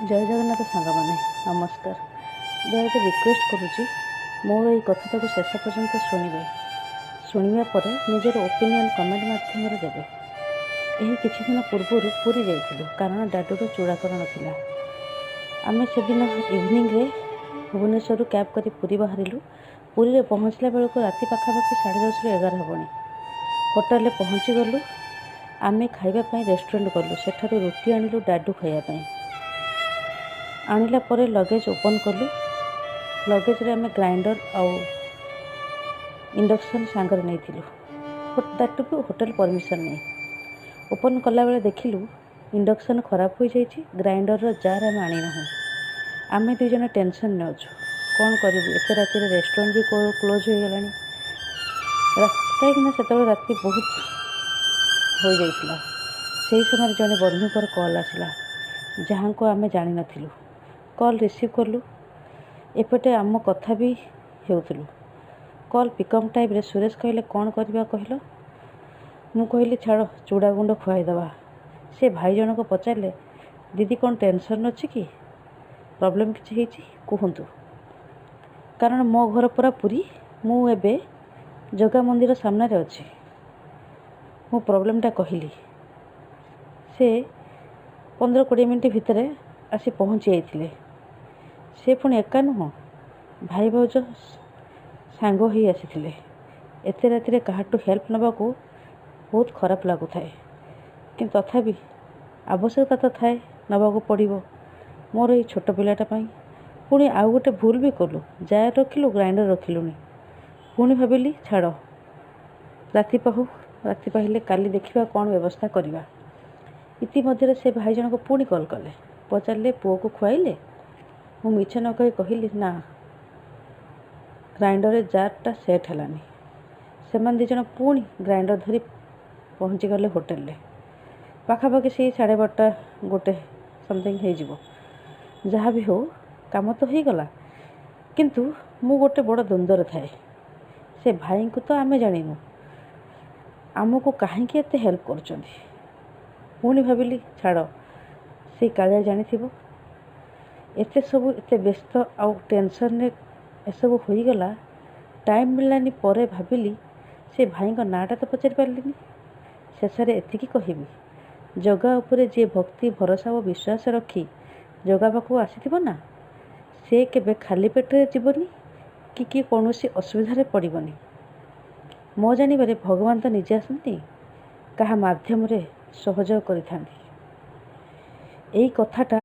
जय जगन्नाथ सांग मैंने नमस्कार। दया रिक्वेस्ट करुँची मोर ये कथाटा शेष पर्यंत शुणे शुणा पर निजर ओपिनियन कमेंट मध्यम देवे। यही किसी दिन पूर्व पूरी जाइलु कारण डाडूर चूड़ाकरण थिला। आमे से दिन इवनिंग रे भुवनेश्वर कैब कर पूरी बाहरिलु। पूरी रे पहुँचला बेलू राति पाखापाखि 10:30 ରୁ 11 हेबनी। होटेल रे पहुँची गलु। आमे खाइबा रेस्टोरेंट गलु। सेठारु रुटी आनिलु डाडू खाइबा। आनिला परे लगेज ओपन कलु। लगेज रे आमे ग्राइंडर आउ इंडक्शन सांगर नहीं थिलु। दैट भी होटेल परमिशन नहीं। ओपन कला बेले देखिलु इंडक्शन खराब हो जाइछि। ग्राइंडर रो जार आमे आनी ना। आमे दुई जन टेंशन ने अछु कौन करिबु। एते राति रे रेस्टोरेंट भी क्लोज हो गलानी। कहीं राति बहुत हो जाइतिला। सेही समय जने बंधुकर कॉल आसिला जहाँ को आमे जानी नथिलु। कॉल रिसीव कलु। एपटे आम कथा भी हेउथिलु। कॉल पिकअप टाइम रे सुरेश कहले कौन करबा कहलो। मु कहली छाड़ चूड़ा गुंड खुआईदवा। से भाई जन को पचारे दीदी कौन टेंशन अच्छी कि प्रॉब्लम किसी होती कहतु। कारण मो घर पूरा पूरी मु एबे जगा मंदिर सामने अच्छी। मो प्रॉब्लमटा कहली से 15-20 मिनट भितर आसी पहुँची जाइए। से पुणी एका नुह भाई भाउज सांग ही आसी। एत राति काहाठू हेल्प नवा को बहुत खराब लगुए कि तथापि आवश्यकता तो थाए नवा को पड़ो। मोर ये छोट पिलाटा पुणी आउ गोटे भूल भी कलु। जार रखिलु ग्राइंडर रखिलुनी। पुणी भाविली छाड़ राति पाहु राति पाहिले काली देखिबा कौन व्यवस्था करवा। इतिमध्य से भाई जन को पुणी कॉल कले पचारे पुओ को खुआइले। मु मिछ न कही कहली ना ग्राइंडर जारटा सेट हेलानी। से दी जन पुणी ग्राइंडर धरी पहुँची गले होटेल रे। पाखापाखि से 12:30-1 समथिंग हो। जहाँ भी हो काम तो हो गला। किंतु मु गोटे बड़ द्वंद्वर थाए। से भाई को तो आमे जानिनु आमको कहीं एते हेल्प करछंती। पुणी भाविली छाड़ से कालिया जानी थिबो। एते सब एते व्यस्त आउ टेंशन ने एसबू होईगला। टाइम मिललानी परे भाविली से भाई नाटा तो पचारि पार्लिनी। शेष में एतिकी कहबी जगा उपरे जे भक्ति भरोसा और विश्वास रखी जगा पाखु आसीथिबो ना से केबे खाली पेटरे जीवनी कि कौन असुविधा पड़बनी। मो जानिबारे भगवान तो निजे आसती कहा माध्यम रे सहयोग करिथांती। एई कथाटा